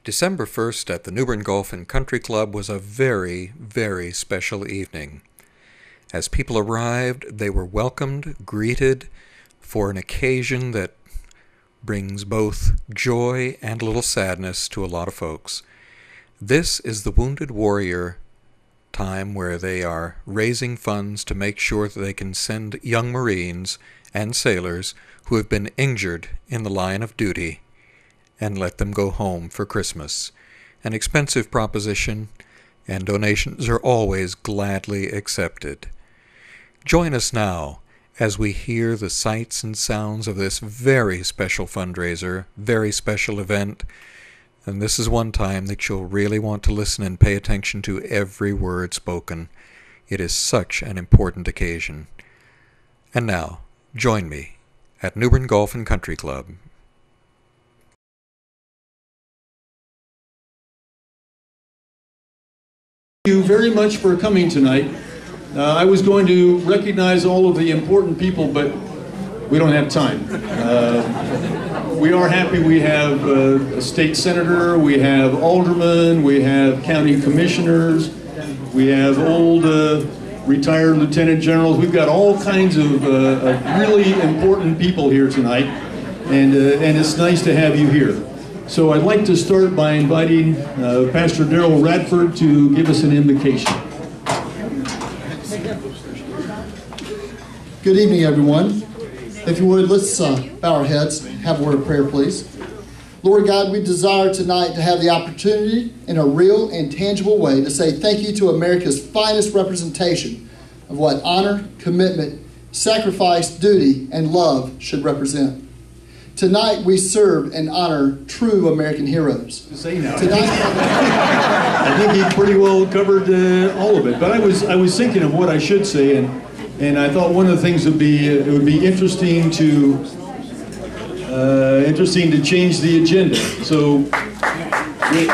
December 1st at the New Bern Golf and Country Club was a very, very special evening. As people arrived, they were welcomed, greeted for an occasion that brings both joy and a little sadness to a lot of folks. This is the Wounded Warrior time where they are raising funds to make sure that they can send young Marines and sailors who have been injured in the line of duty and let them go home for Christmas. An expensive proposition, and donations are always gladly accepted. Join us now as we hear the sights and sounds of this very special fundraiser, very special event, and this is one time that you'll really want to listen and pay attention to every word spoken. It is such an important occasion. And now, join me at New Bern Golf and Country Club. Thank you very much for coming tonight. I was going to recognize all of the important people, but we don't have time. We are happy we have a state senator, we have aldermen, we have county commissioners, we have old retired lieutenant generals. We've got all kinds of really important people here tonight, and it's nice to have you here. So I'd like to start by inviting Pastor Darrell Radford to give us an invocation. Good evening, everyone. If you would, let's bow our heads, have a word of prayer, please. Lord God, we desire tonight to have the opportunity in a real and tangible way to say thank you to America's finest representation of what honor, commitment, sacrifice, duty, and love should represent. Tonight we serve and honor true American heroes. Tonight, I think he pretty well covered all of it. But I was thinking of what I should say, and I thought one of the things would be it would be interesting to change the agenda. So we'll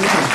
just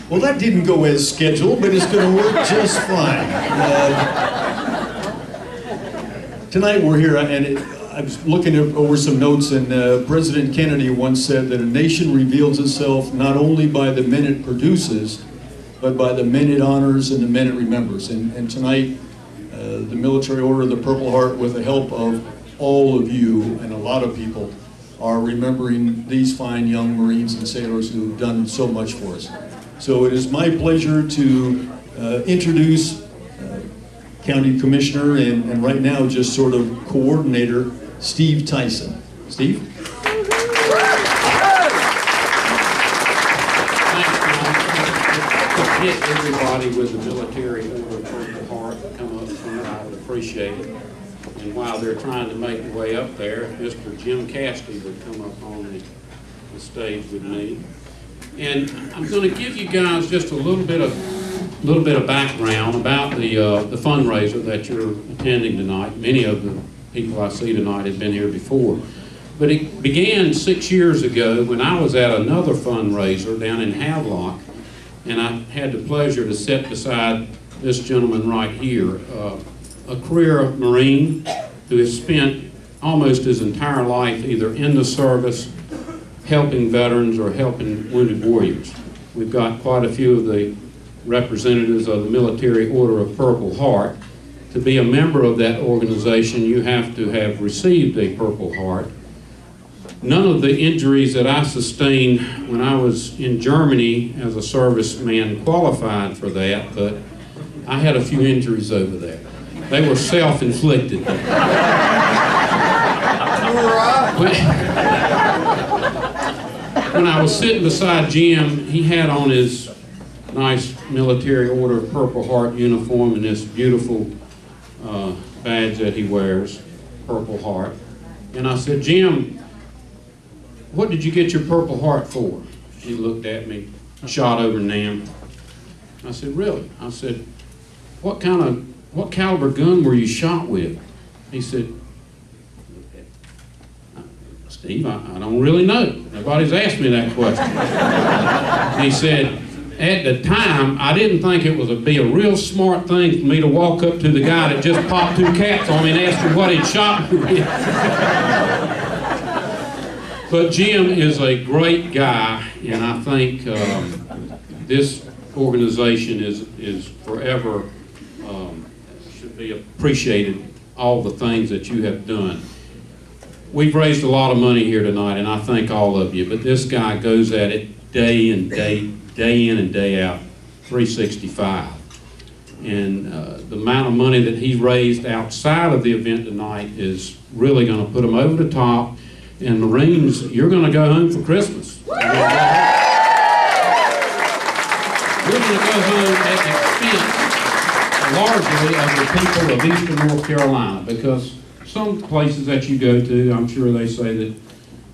Well, that didn't go as scheduled, but it's going to work just fine. Tonight we're here, and I was looking over some notes, and President Kennedy once said that a nation reveals itself not only by the men it produces, but by the men it honors and the men it remembers. And tonight, the Military Order of the Purple Heart, with the help of all of you and a lot of people, are remembering these fine young Marines and sailors who've done so much for us. So it is my pleasure to introduce County Commissioner and right now just sort of coordinator, Steve Tyson. Steve? Thanks, John. To hit everybody with the Military Order of Purple Heart to come up front, I would appreciate it. And while they're trying to make their way up there, Mr. Jim Cassidy would come up on the stage with me. And I'm going to give you guys just a little bit of background about the fundraiser that you're attending tonight. Many of the people I see tonight have been here before. But it began 6 years ago when I was at another fundraiser down in Havelock, and I had the pleasure to sit beside this gentleman right here, a career Marine who has spent almost his entire life either in the service, helping veterans, or helping wounded warriors. We've got quite a few of the representatives of the Military Order of Purple Heart, to be a member of that organization, you have to have received a Purple Heart. None of the injuries that I sustained when I was in Germany as a serviceman qualified for that, but I had a few injuries over there. They were self-inflicted. When I was sitting beside Jim, he had on his nice military Order of Purple Heart uniform and this beautiful badge that he wears, Purple Heart. And I said, Jim, what did you get your Purple Heart for? He looked at me, shot over Nam. I said, really? I said, what caliber gun were you shot with? He said, Steve, I don't really know. Nobody's asked me that question. He said, at the time, I didn't think it would be a real smart thing for me to walk up to the guy that just popped 2 caps on me and ask him what he'd shot me with. But Jim is a great guy, and I think this organization is forever, should be appreciated, all the things that you have done. We've raised a lot of money here tonight, and I thank all of you, but this guy goes at it day in and day out, 365. And the amount of money that he raised outside of the event tonight is really going to put him over the top. And Marines, you're going to go home for Christmas. You're going to go home at the expense, largely, of the people of Eastern North Carolina, because some places that you go to, I'm sure they say that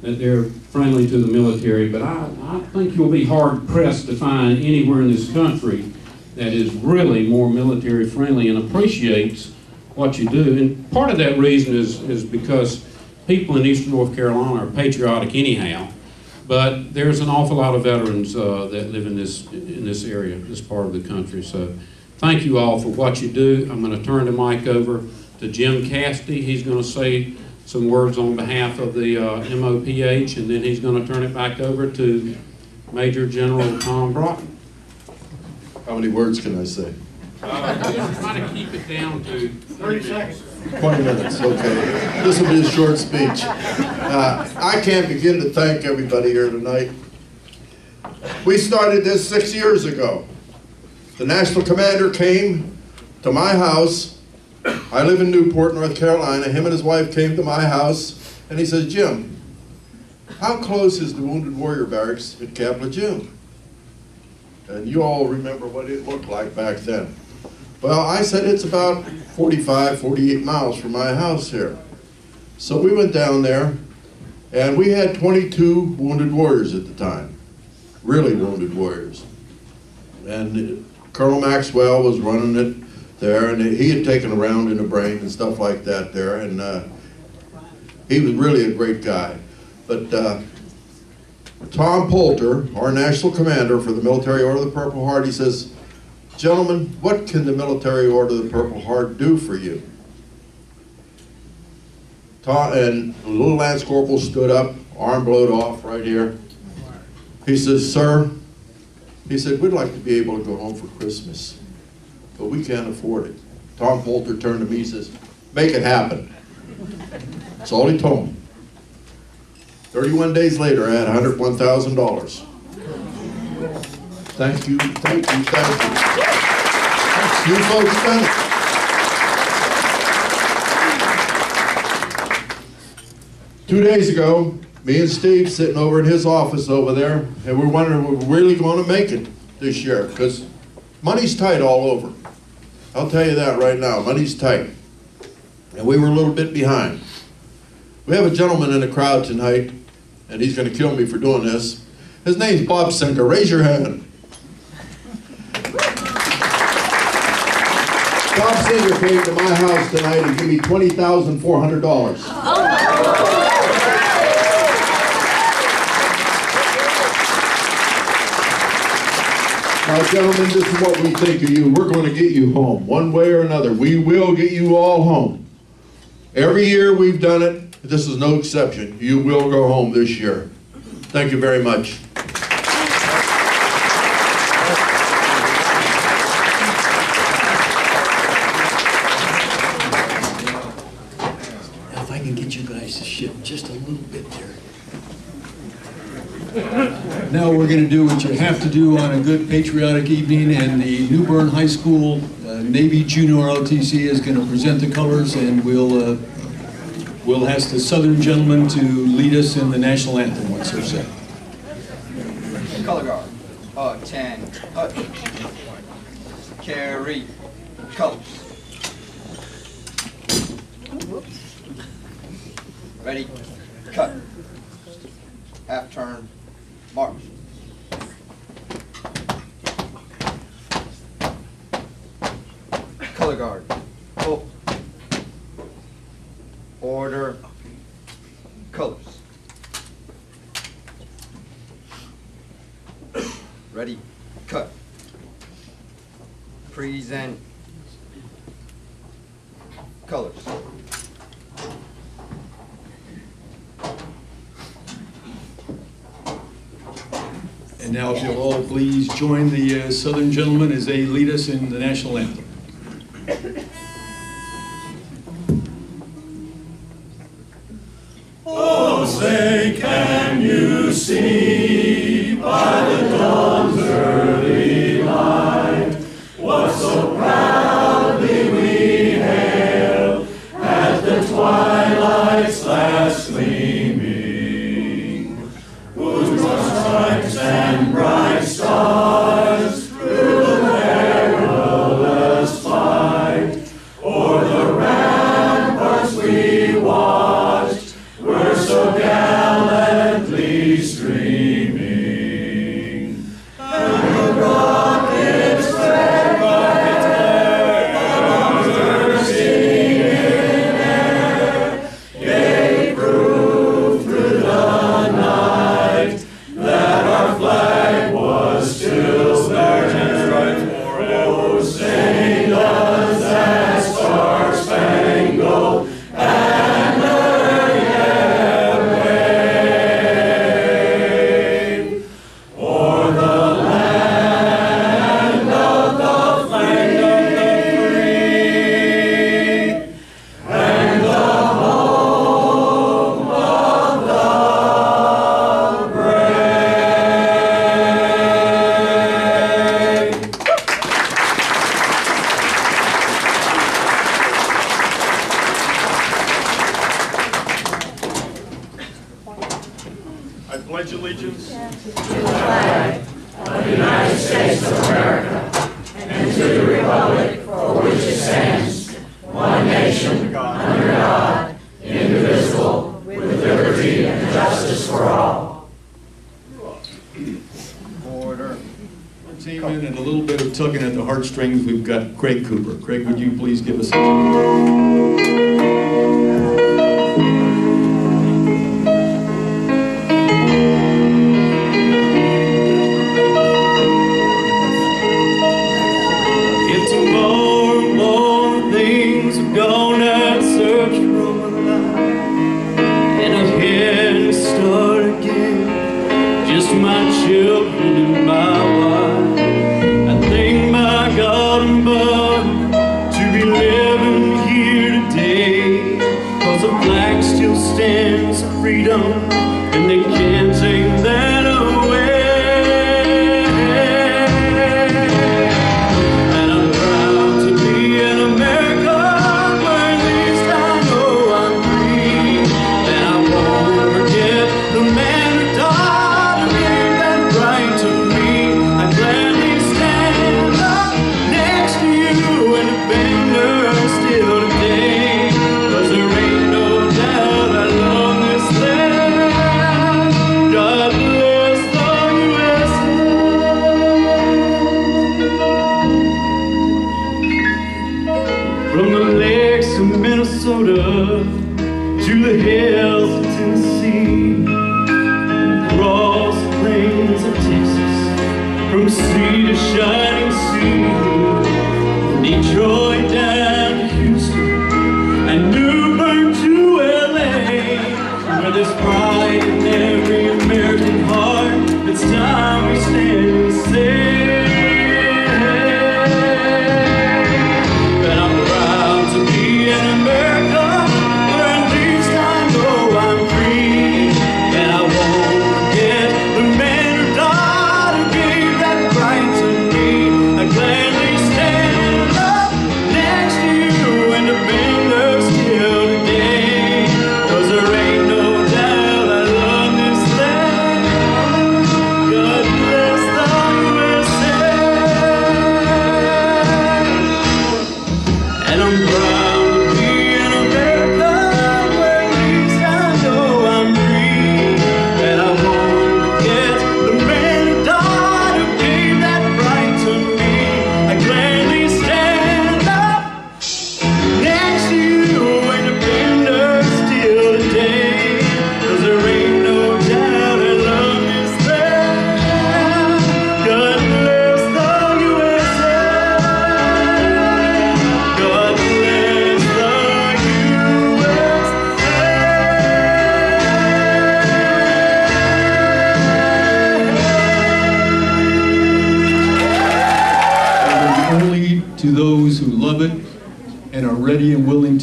they're friendly to the military, but I think you'll be hard-pressed to find anywhere in this country that is really more military friendly and appreciates what you do. And part of that reason is because people in Eastern North Carolina are patriotic anyhow, but there's an awful lot of veterans that live in this area, this part of the country. So thank you all for what you do. I'm going to turn the mic over to Jim Cassidy. He's going to say some words on behalf of the MOPH, and then he's going to turn it back over to Major General Tom Broughton. How many words can I say? Try to keep it down to 30 seconds. 20 minutes, okay. This will be a short speech. I can't begin to thank everybody here tonight. We started this 6 years ago. The National Commander came to my house. I live in Newport, North Carolina. Him and his wife came to my house, and he says, Jim, how close is the Wounded Warrior Barracks at Camp Lejeune? And you all remember what it looked like back then. Well, I said it's about 45, 48 miles from my house here. So we went down there, and we had 22 wounded warriors at the time, really wounded warriors. And Colonel Maxwell was running it there, and he had taken a round in the brain and stuff like that there, and he was really a great guy. But Tom Poulter, our national commander for the Military Order of the Purple Heart, he says, gentlemen, what can the Military Order of the Purple Heart do for you? And the little Lance Corporal stood up, arm blowed off right here. He says, sir, he said, we'd like to be able to go home for Christmas, but we can't afford it. Tom Poulter turned to me and says, make it happen. That's all he told me. 31 days later, I had $101,000. Thank you, thank you, thank you. You folks done it. 2 days ago, me and Steve sitting over in his office over there, and we're wondering if we're really going to make it this year, because money's tight all over. I'll tell you that right now, money's tight. And we were a little bit behind. We have a gentleman in the crowd tonight, and he's going to kill me for doing this. His name's Bob Singer. Raise your hand. Bob Singer came to my house tonight and gave me $20,400. Now, gentlemen, this is what we think of you. We're going to get you home, one way or another. We will get you all home. Every year we've done it. This is no exception. You will go home this year. Thank you very much. I can get you guys to shift just a little bit there. Now we're going to do what you have to do on a good patriotic evening, and the New Bern High School Navy Junior ROTC is going to present the colors, and we'll ask the Southern gentleman to lead us in the national anthem once they're set. Color guard. 10. Carry. Colors. Ready. Cut. Half turn. March. Color guard. Pull. Order. Colors. Ready. Cut. Present. Colors. And now if you'll all please join the Southern gentlemen as they lead us in the national anthem. Oh, say, can you see by the dawn's early light what so proudly we hailed at the twilight's last gleaming, whose stripes and bright stars through the perilous fight o'er the ramparts we watched were so gallantly streaming, and the rockets flared along bursting in air, gave proof through the night that our flag was still there. Oh, say does that star-spangled banner yet wave o'er the land of the free and the home of the brave. I pledge allegiance Order. Entertainment and a little bit of tugging at the heartstrings. We've got Craig Cooper. Craig, would you please give us a... It's more things are gonna search from my life, and I'm here to start again. Just my children and my wife. I thank my God above to be living here today, 'cause the flag still stands for freedom, and they can't take that away. And I'm proud to be an American, where at least I know I'm free. And I won't forget the man who died and gave that right to me. I gladly stand up next to you and defend her still today, 'cause there ain't no doubt I love this land. God bless the USA. From the lakes of Minnesota to the hills of Tennessee, across the plains of Texas, from sea to shining sea, from Detroit down to Houston, and New Bern to LA, where there's pride in every American heart. It's time we stand and say that I'm proud to be an American, where at least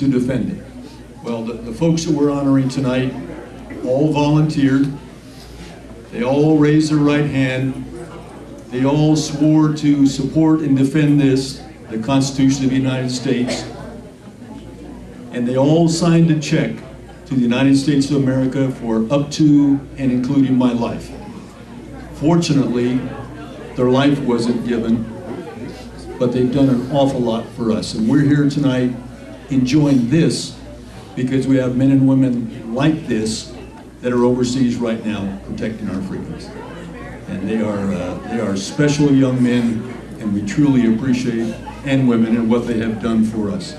going to defend it? Well, the folks that we're honoring tonight all volunteered. They all raised their right hand. They all swore to support and defend this, the Constitution of the United States. And they all signed a check to the United States of America for up to and including my life. Fortunately, their life wasn't given, but they've done an awful lot for us. And we're here tonight enjoying this because we have men and women like this that are overseas right now protecting our freedoms. And they are special young men, and we truly appreciate, and women, and what they have done for us.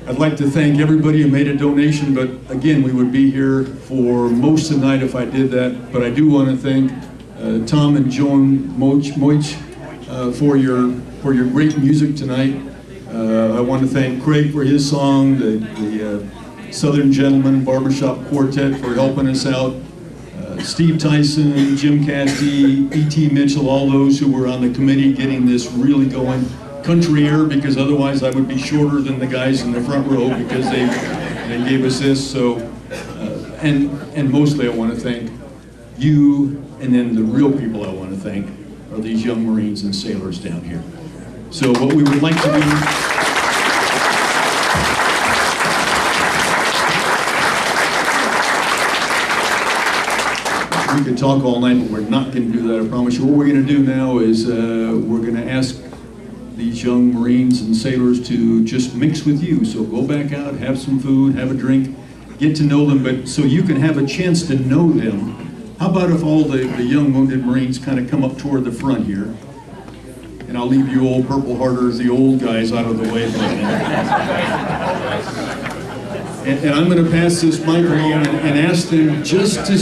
I'd like to thank everybody who made a donation, but again, we would be here for most of the night if I did that. But I do want to thank Tom and Joan Moich for your great music tonight. I want to thank Craig for his song, the Southern Gentlemen Barbershop Quartet for helping us out. Steve Tyson, Jim Cassidy, E.T. Mitchell, all those who were on the committee getting this really going. Country Air, because otherwise I would be shorter than the guys in the front row because they gave us this. So, and mostly I want to thank you, and then the real people I want to thank are these young Marines and sailors down here. So what we would like to do, we could talk all night, but we're not going to do that, I promise you. What we're going to do now is we're going to ask these young Marines and sailors to just mix with you. So go back out, have some food, have a drink, get to know them, but so you can have a chance to know them. How about if all the young wounded Marines kind of come up toward the front here? And I'll leave you old Purple Hearters, the old guys, out of the way for now. And I'm going to pass this microphone and ask them just to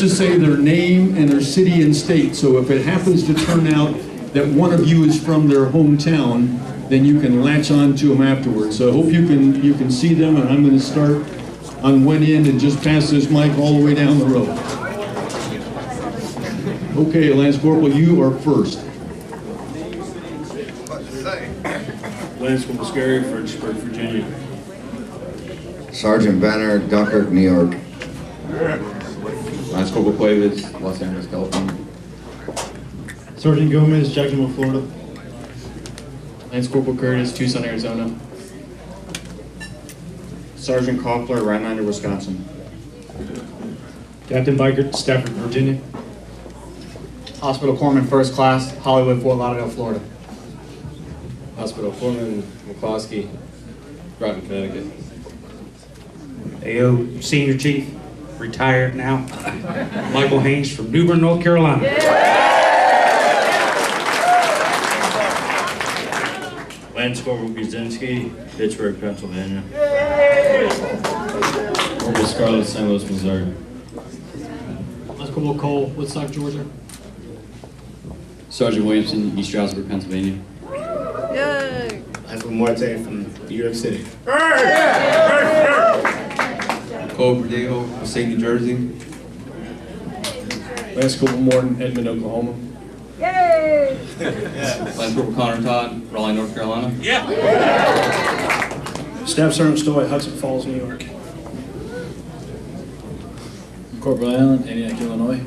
say their name and their city and state. So if it happens to turn out that one of you is from their hometown, then you can latch on to them afterwards. So I hope you can see them, and I'm going to start on one end and just pass this mic all the way down the road. Okay, Lance Corporal, you are first. Lance Corporal Scary, Fredericksburg, Virginia. Sergeant Banner, Dunkirk, New York. Lance Corporal Cuevas, Los Angeles, California. Sergeant Gomez, Jacksonville, Florida. Lance Corporal Curtis, Tucson, Arizona. Sergeant Koppler, Rhinelander, Wisconsin. Captain Bikert, Stafford, Virginia. Hospital Corpsman First Class, Hollywood, Fort Lauderdale, Florida. Hospital Foreman McCloskey, Groton, Connecticut. AO Senior Chief, retired now, Michael Haynes from New Bern, North Carolina. Lance Corporal Guzinski, Pittsburgh, Pennsylvania. Corporal Scarlett, St. Louis, Missouri. Lance Corporal Cole, Woodstock, Georgia. Sergeant Williamson, East Stroudsburg, Pennsylvania. Yay! Lance Corporal Muerte from New York City. Cole Verdejo, St. New Jersey. Lance Corporal Morton, Edmond, Oklahoma. Yay! Lance Corporal Connor Todd, Raleigh, North Carolina. Yeah! Staff Sergeant Stoy, Hudson Falls, New York. Corporal Allen, Antioch, Illinois.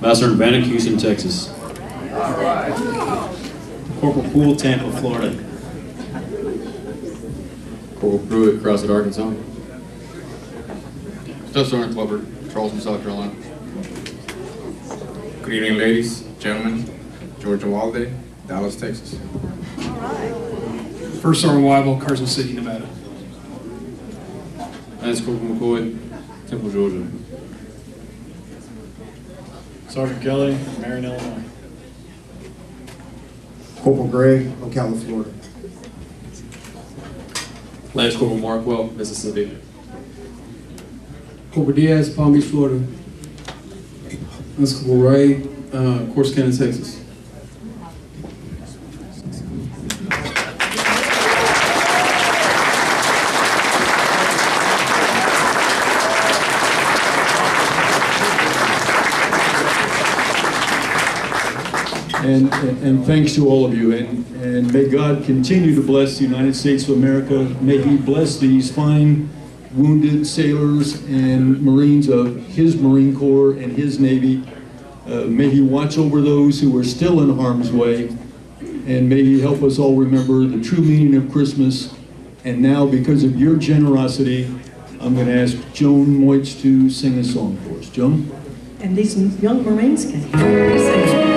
Master Sergeant Bannock, Houston, Texas. Corporal Poole, Tampa, Florida. Corporal Pruitt, Crossett, Arkansas. Staff Sergeant Clubber, Charleston, South Carolina. Good evening, ladies, gentlemen. George Walde, Dallas, Texas. First Sergeant Weibel, Carson City, Nevada. Lance Corporal McCoy, Temple, Georgia. Sergeant Kelly, Marion, Illinois. Corporal Gray, Ocala, Florida. Lance Corporal Markwell, Mississippi. Corporal Diaz, Palm Beach, Florida. Lance Corporal Ray, Corsicana, Texas. And thanks to all of you. And may God continue to bless the United States of America. May He bless these fine wounded sailors and Marines of His Marine Corps and His Navy. May He watch over those who are still in harm's way. And may He help us all remember the true meaning of Christmas. And now, because of your generosity, I'm going to ask Joan Moitz to sing a song for us. Joan? And these young Marines can hear me sing.